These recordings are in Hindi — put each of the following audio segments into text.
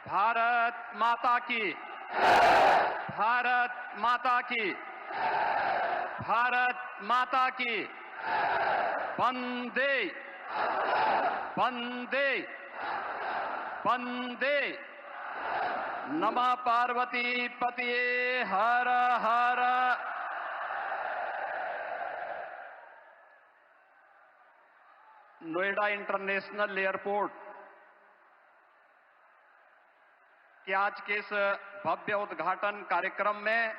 भारत माता की, भारत माता की, भारत माता की, वंदे वंदे वंदे। नमः पार्वती पतिये हर हर। नोएडा इंटरनेशनल एयरपोर्ट के आज के इस भव्य उद्घाटन कार्यक्रम में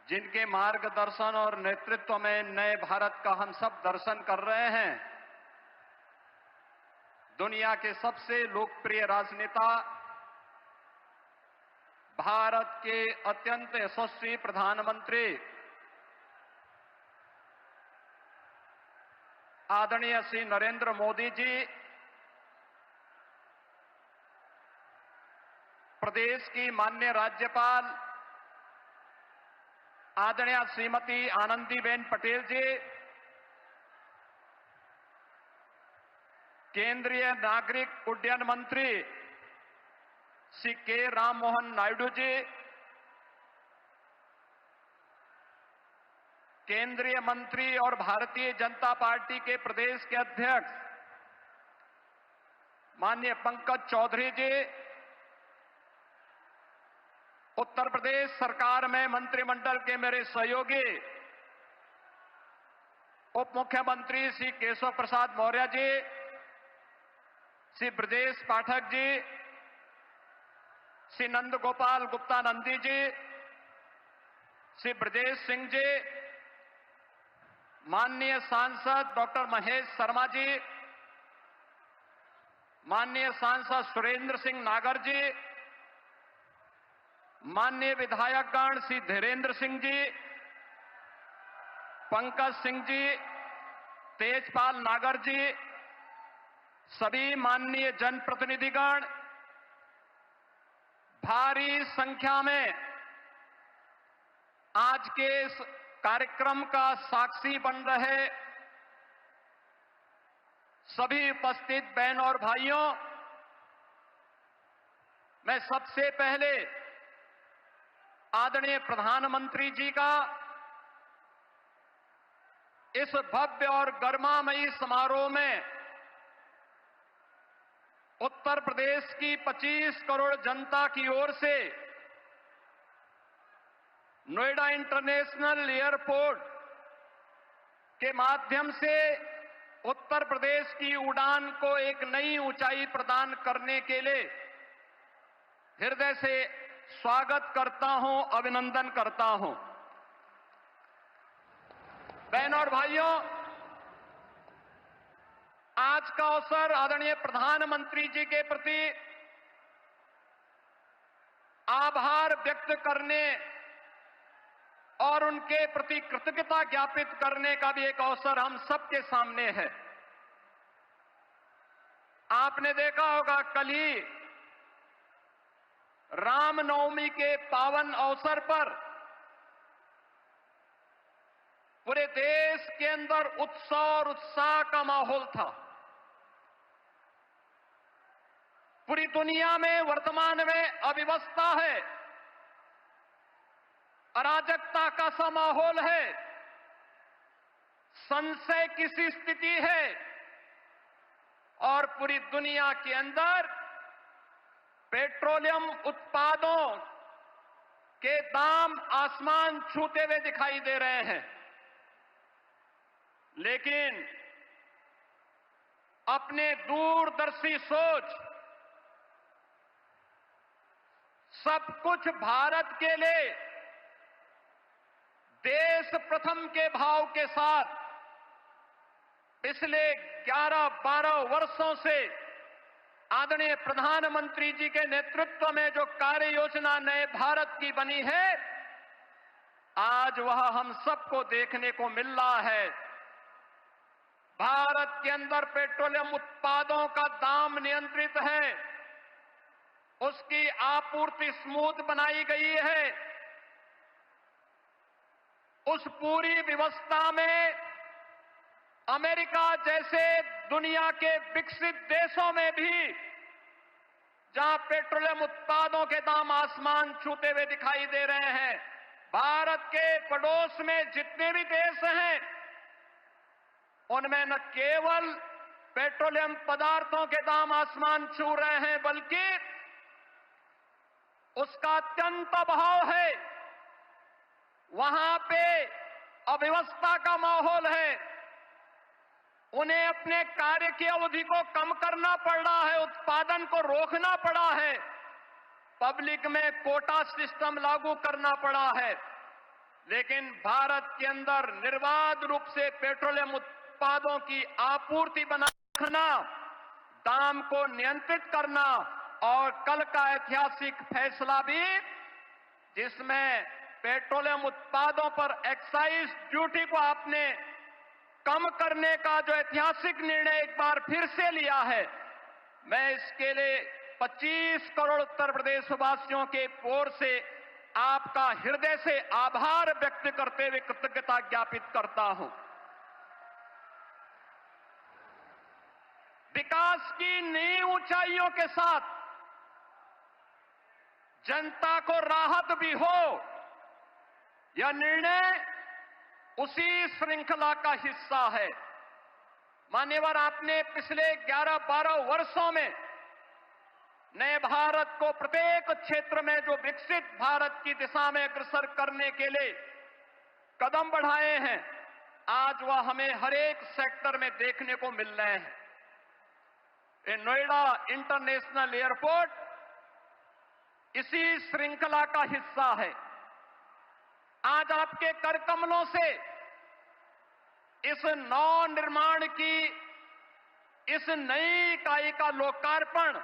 जिनके मार्गदर्शन और नेतृत्व में नए भारत का हम सब दर्शन कर रहे हैं, दुनिया के सबसे लोकप्रिय राजनेता, भारत के अत्यंत यशस्वी प्रधानमंत्री आदरणीय श्री नरेंद्र मोदी जी, प्रदेश की माननीय राज्यपाल आदरणीय श्रीमती आनंदीबेन पटेल जी, केंद्रीय नागरिक उड्डयन मंत्री श्री के राम मोहन नायडू जी, केंद्रीय मंत्री और भारतीय जनता पार्टी के प्रदेश के अध्यक्ष माननीय पंकज चौधरी जी, उत्तर प्रदेश सरकार में मंत्रिमंडल के मेरे सहयोगी उप मुख्यमंत्री श्री केशव प्रसाद मौर्य जी, श्री ब्रजेश पाठक जी, श्री नंद गोपाल गुप्ता नंदी जी, श्री ब्रजेश सिंह जी, माननीय सांसद डॉक्टर महेश शर्मा जी, माननीय सांसद सुरेंद्र सिंह नागर जी, माननीय विधायकगण श्री धीरेन्द्र सिंह जी, पंकज सिंह जी, तेजपाल नागर जी, सभी माननीय जनप्रतिनिधिगण, भारी संख्या में आज के इस कार्यक्रम का साक्षी बन रहे सभी उपस्थित बहन और भाइयों, मैं सबसे पहले आदरणीय प्रधानमंत्री जी का इस भव्य और गरिमामयी समारोह में उत्तर प्रदेश की 25 करोड़ जनता की ओर से नोएडा इंटरनेशनल एयरपोर्ट के माध्यम से उत्तर प्रदेश की उड़ान को एक नई ऊंचाई प्रदान करने के लिए हृदय से स्वागत करता हूं, अभिनंदन करता हूं। बहनों और भाइयों, आज का अवसर आदरणीय प्रधानमंत्री जी के प्रति आभार व्यक्त करने और उनके प्रति कृतज्ञता ज्ञापित करने का भी एक अवसर हम सबके सामने है। आपने देखा होगा, कल ही रामनवमी के पावन अवसर पर पूरे देश के अंदर उत्सव और उत्साह का माहौल था। पूरी दुनिया में वर्तमान में अव्यवस्था है, अराजकता का सा माहौल है, संशय की सी स्थिति है और पूरी दुनिया के अंदर पेट्रोलियम उत्पादों के दाम आसमान छूते हुए दिखाई दे रहे हैं। लेकिन अपने दूरदर्शी सोच, सब कुछ भारत के लिए देश प्रथम के भाव के साथ पिछले 11-12 वर्षों से आदरणीय प्रधानमंत्री जी के नेतृत्व में जो कार्य योजना नए भारत की बनी है, आज वह हम सबको देखने को मिल रहा है। भारत के अंदर पेट्रोलियम उत्पादों का दाम नियंत्रित है, उसकी आपूर्ति स्मूथ बनाई गई है। उस पूरी व्यवस्था में अमेरिका जैसे दुनिया के विकसित देशों में भी जहां पेट्रोलियम उत्पादों के दाम आसमान छूते हुए दिखाई दे रहे हैं, भारत के पड़ोस में जितने भी देश हैं उनमें न केवल पेट्रोलियम पदार्थों के दाम आसमान छू रहे हैं बल्कि उसका अत्यंत अभाव है। वहां पे अव्यवस्था का माहौल है। उन्हें अपने कार्य की अवधि को कम करना पड़ रहा है, उत्पादन को रोकना पड़ा है, पब्लिक में कोटा सिस्टम लागू करना पड़ा है। लेकिन भारत के अंदर निर्बाध रूप से पेट्रोलियम उत्पादों की आपूर्ति बनाए रखना, दाम को नियंत्रित करना और कल का ऐतिहासिक फैसला भी जिसमें पेट्रोलियम उत्पादों पर एक्साइज ड्यूटी को आपने कम करने का जो ऐतिहासिक निर्णय एक बार फिर से लिया है, मैं इसके लिए 25 करोड़ उत्तर प्रदेश वासियों के ओर से आपका हृदय से आभार व्यक्त करते हुए कृतज्ञता ज्ञापित करता हूं। विकास की नई ऊंचाइयों के साथ जनता को राहत भी हो, यह निर्णय उसी श्रृंखला का हिस्सा है। मान्यवर, आपने पिछले 11-12 वर्षों में नए भारत को प्रत्येक क्षेत्र में जो विकसित भारत की दिशा में अग्रसर करने के लिए कदम बढ़ाए हैं, आज वह हमें हर एक सेक्टर में देखने को मिल रहे हैं। ये नोएडा इंटरनेशनल एयरपोर्ट इसी श्रृंखला का हिस्सा है। आज आपके कर कमलों से इस नव निर्माण की इस नई इकाई का लोकार्पण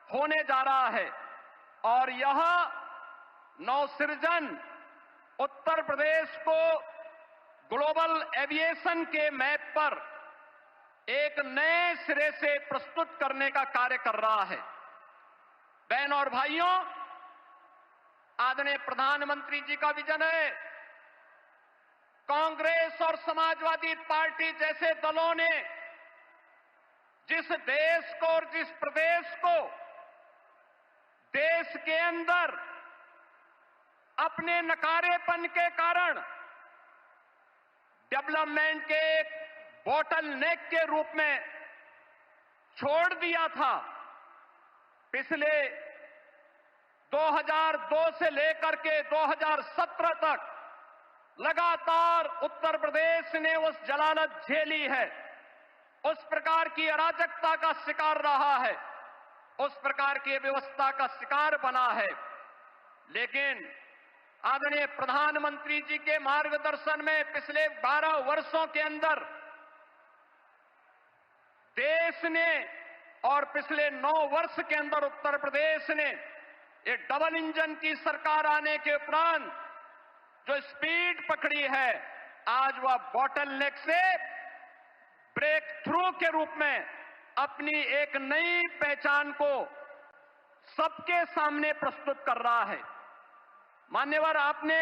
होने जा रहा है और यह नवसृजन उत्तर प्रदेश को ग्लोबल एविएशन के मैप पर एक नए सिरे से प्रस्तुत करने का कार्य कर रहा है। बहन और भाइयों, आदरणीय प्रधानमंत्री जी का विजन है। कांग्रेस और समाजवादी पार्टी जैसे दलों ने जिस देश को और जिस प्रदेश को देश के अंदर अपने नकारेपन के कारण डेवलपमेंट के एक बॉटल नेक के रूप में छोड़ दिया था, पिछले 2002 से लेकर के 2017 तक लगातार उत्तर प्रदेश ने उस जलालत झेली है, उस प्रकार की अराजकता का शिकार रहा है, उस प्रकार की व्यवस्था का शिकार बना है। लेकिन आदरणीय प्रधानमंत्री जी के मार्गदर्शन में पिछले 12 वर्षों के अंदर देश ने और पिछले 9 वर्ष के अंदर उत्तर प्रदेश ने ये डबल इंजन की सरकार आने के उपरांत जो स्पीड पकड़ी है, आज वह बॉटल नेक से ब्रेक थ्रू के रूप में अपनी एक नई पहचान को सबके सामने प्रस्तुत कर रहा है। मान्यवर, आपने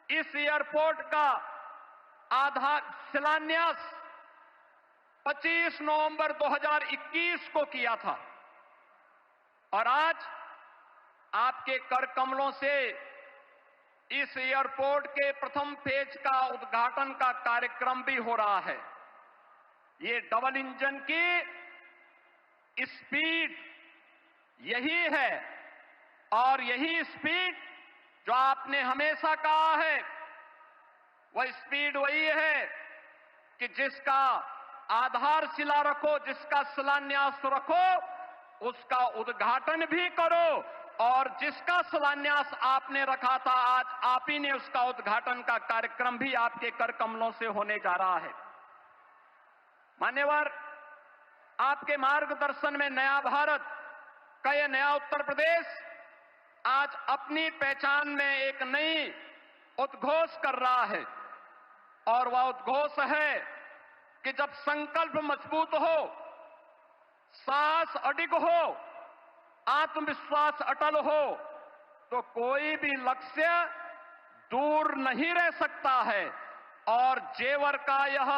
इस एयरपोर्ट का आधार शिलान्यास 25 नवंबर 2021 को किया था और आज आपके कर कमलों से इस एयरपोर्ट के प्रथम फेज का उद्घाटन का कार्यक्रम भी हो रहा है। ये डबल इंजन की स्पीड यही है और यही स्पीड जो आपने हमेशा कहा है, वह स्पीड वही है कि जिसका आधारशिला रखो, जिसका शिलान्यास रखो, उसका उद्घाटन भी करो और जिसका शिलान्यास आपने रखा था, आज आप ही ने उसका उद्घाटन का कार्यक्रम भी आपके कर कमलों से होने जा रहा है। मान्यवर, आपके मार्गदर्शन में नया भारत का यह नया उत्तर प्रदेश आज अपनी पहचान में एक नई उद्घोष कर रहा है और वह उद्घोष है कि जब संकल्प मजबूत हो, साहस अडिग हो, आत्मविश्वास अटल हो, तो कोई भी लक्ष्य दूर नहीं रह सकता है। और जेवर का यह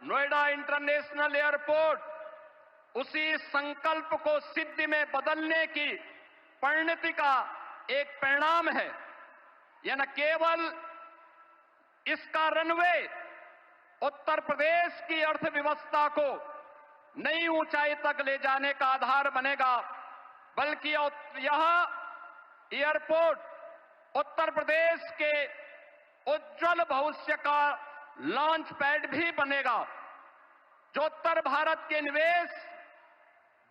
नोएडा इंटरनेशनल एयरपोर्ट उसी संकल्प को सिद्धि में बदलने की परिणति का एक परिणाम है। यह न केवल इसका रनवे उत्तर प्रदेश की अर्थव्यवस्था को नई ऊंचाई तक ले जाने का आधार बनेगा, बल्कि यह एयरपोर्ट उत्तर प्रदेश के उज्जवल भविष्य का लॉन्च पैड भी बनेगा, जो उत्तर भारत के निवेश,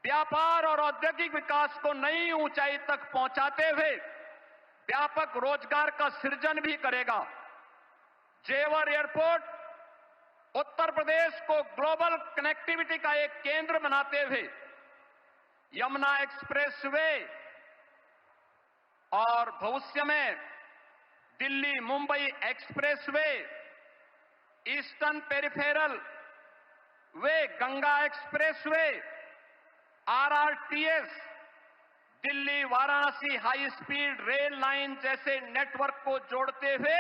व्यापार और औद्योगिक विकास को नई ऊंचाई तक पहुंचाते हुए व्यापक रोजगार का सृजन भी करेगा। जेवर एयरपोर्ट उत्तर प्रदेश को ग्लोबल कनेक्टिविटी का एक केंद्र बनाते हुए यमुना एक्सप्रेसवे और भविष्य में Delhi Mumbai expressway, eastern peripheral way, Ganga expressway, RRTS, Delhi Varanasi high speed rail line जैसे नेटवर्क को जोड़ते हुए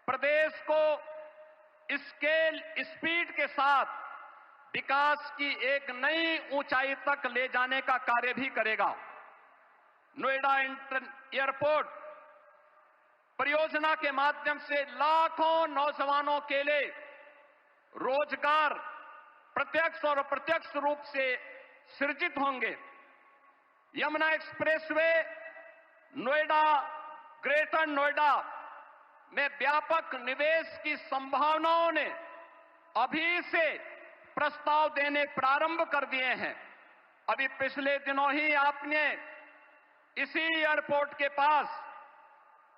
प्रदेश को स्केल स्पीड के साथ विकास की एक नई ऊंचाई तक ले जाने का कार्य भी करेगा। नोएडा एयरपोर्ट परियोजना के माध्यम से लाखों नौजवानों के लिए रोजगार प्रत्यक्ष और अप्रत्यक्ष रूप से सृजित होंगे। यमुना एक्सप्रेसवे नोएडा, ग्रेटर नोएडा में व्यापक निवेश की संभावनाओं ने अभी से प्रस्ताव देने प्रारंभ कर दिए हैं। अभी पिछले दिनों ही आपने इसी एयरपोर्ट के पास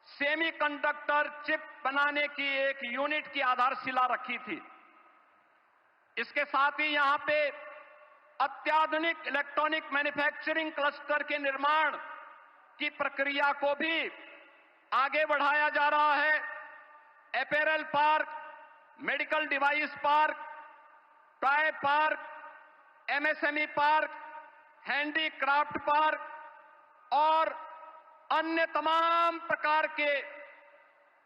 सेमीकंडक्टर चिप बनाने की एक यूनिट की आधारशिला रखी थी। इसके साथ ही यहां पे अत्याधुनिक इलेक्ट्रॉनिक मैन्युफैक्चरिंग क्लस्टर के निर्माण की प्रक्रिया को भी आगे बढ़ाया जा रहा है। Apparel park, medical device park, toy park, MSME park, handicraft park और अन्य तमाम प्रकार के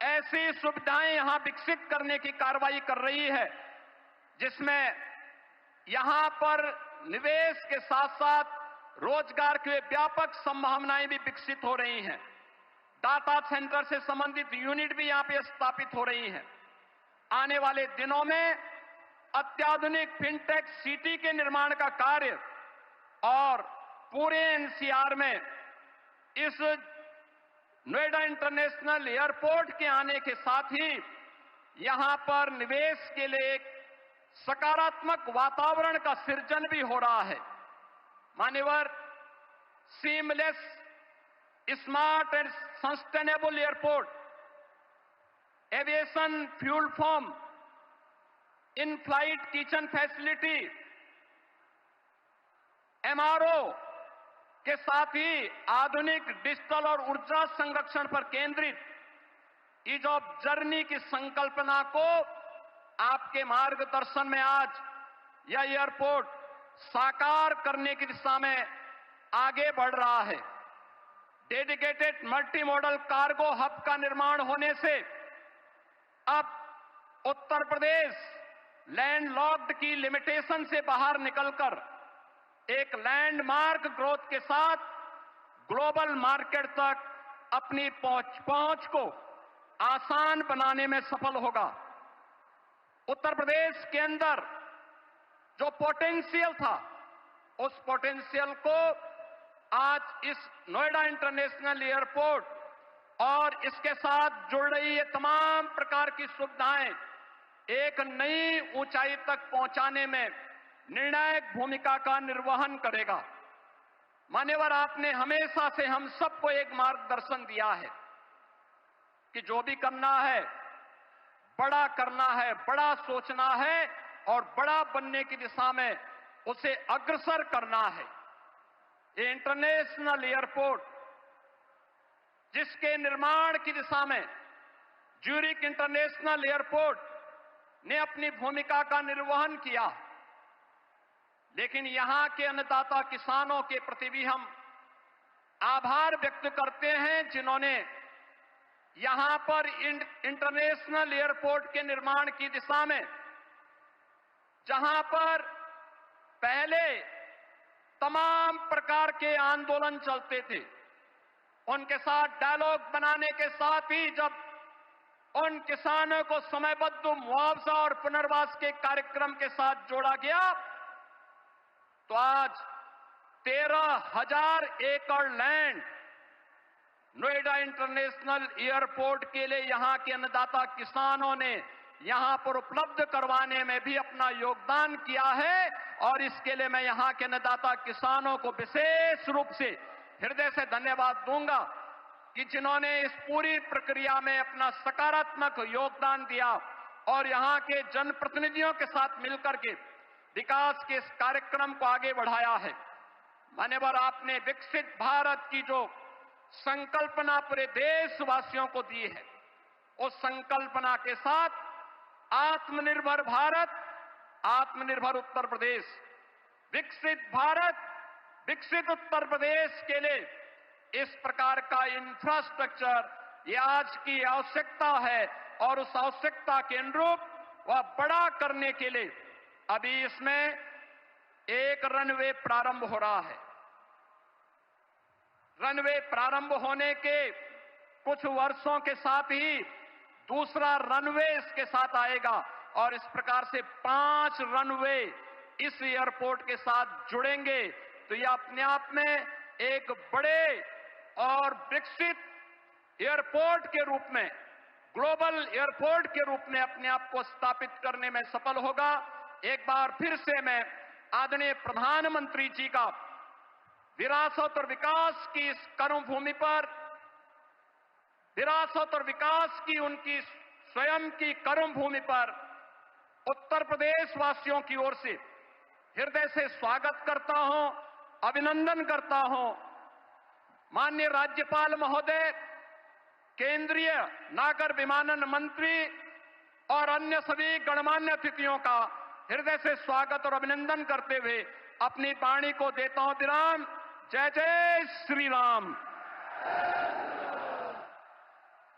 ऐसी सुविधाएं यहां विकसित करने की कार्रवाई कर रही है, जिसमें यहां पर निवेश के साथ साथ रोजगार की व्यापक संभावनाएं भी विकसित हो रही हैं। डाटा सेंटर से संबंधित यूनिट भी यहां पे स्थापित हो रही हैं। आने वाले दिनों में अत्याधुनिक फिनटेक सिटी के निर्माण का कार्य और पूरे एनसीआर में इस नोएडा इंटरनेशनल एयरपोर्ट के आने के साथ ही यहां पर निवेश के लिए एक सकारात्मक वातावरण का सृजन भी हो रहा है। मान्यवर, seamless, smart and sustainable airport, aviation fuel form, in flight kitchen facility, MRO के साथ ही आधुनिक डिजिटल और ऊर्जा संरक्षण पर केंद्रित ईज ऑफ जर्नी की संकल्पना को आपके मार्गदर्शन में आज यह एयरपोर्ट साकार करने की दिशा में आगे बढ़ रहा है। Dedicated multi modal cargo hub का निर्माण होने से अब उत्तर प्रदेश लैंडलॉक्ड की लिमिटेशन से बाहर निकलकर एक लैंडमार्क ग्रोथ के साथ ग्लोबल मार्केट तक अपनी पहुंच को आसान बनाने में सफल होगा। उत्तर प्रदेश के अंदर जो पोटेंशियल था, उस पोटेंशियल को आज इस नोएडा इंटरनेशनल एयरपोर्ट और इसके साथ जुड़ रही ये तमाम प्रकार की सुविधाएं एक नई ऊंचाई तक पहुंचाने में निर्णायक भूमिका का निर्वहन करेगा। मान्यवर, आपने हमेशा से हम सबको एक मार्गदर्शन दिया है कि जो भी करना है, बड़ा करना है, बड़ा सोचना है और बड़ा बनने की दिशा में उसे अग्रसर करना है। ये इंटरनेशनल एयरपोर्ट जिसके निर्माण की दिशा में ज्यूरिक इंटरनेशनल एयरपोर्ट ने अपनी भूमिका का निर्वहन किया, लेकिन यहां के अन्नदाता किसानों के प्रति भी हम आभार व्यक्त करते हैं, जिन्होंने यहां पर इंटरनेशनल एयरपोर्ट के निर्माण की दिशा में जहां पर पहले तमाम प्रकार के आंदोलन चलते थे, उनके साथ डायलॉग बनाने के साथ ही जब उन किसानों को समयबद्ध मुआवजा और पुनर्वास के कार्यक्रम के साथ जोड़ा गया, तो आज 13,000 एकड़ लैंड नोएडा इंटरनेशनल एयरपोर्ट के लिए यहां के अन्नदाता किसानों ने यहां पर उपलब्ध करवाने में भी अपना योगदान किया है। और इसके लिए मैं यहां के अन्नदाता किसानों को विशेष रूप से हृदय से धन्यवाद दूंगा कि जिन्होंने इस पूरी प्रक्रिया में अपना सकारात्मक योगदान दिया और यहां के जनप्रतिनिधियों के साथ मिलकर के विकास के इस कार्यक्रम को आगे बढ़ाया है। मान्यवर, आपने विकसित भारत की जो संकल्पना पूरे देशवासियों को दी है, उस संकल्पना के साथ आत्मनिर्भर भारत, आत्मनिर्भर उत्तर प्रदेश, विकसित भारत, विकसित उत्तर प्रदेश के लिए इस प्रकार का इंफ्रास्ट्रक्चर ये आज की आवश्यकता है। और उस आवश्यकता के अनुरूप वह बड़ा करने के लिए अभी इसमें एक रनवे प्रारंभ हो रहा है। रनवे प्रारंभ होने के कुछ वर्षों के साथ ही दूसरा रनवे इसके साथ आएगा और इस प्रकार से 5 रनवे इस एयरपोर्ट के साथ जुड़ेंगे। तो यह अपने आप में एक बड़े और विकसित एयरपोर्ट के रूप में, ग्लोबल एयरपोर्ट के रूप में अपने आप को स्थापित करने में सफल होगा। एक बार फिर से मैं आदरणीय प्रधानमंत्री जी का विरासत और विकास की इस कर्मभूमि पर, विरासत और विकास की उनकी स्वयं की कर्मभूमि पर उत्तर प्रदेश वासियों की ओर से हृदय से स्वागत करता हूं, अभिनंदन करता हूं। माननीय राज्यपाल महोदय, केंद्रीय नागर विमानन मंत्री और अन्य सभी गणमान्य अतिथियों का हृदय से स्वागत और अभिनंदन करते हुए अपनी वाणी को देता हूं विराम। जय जय श्री राम।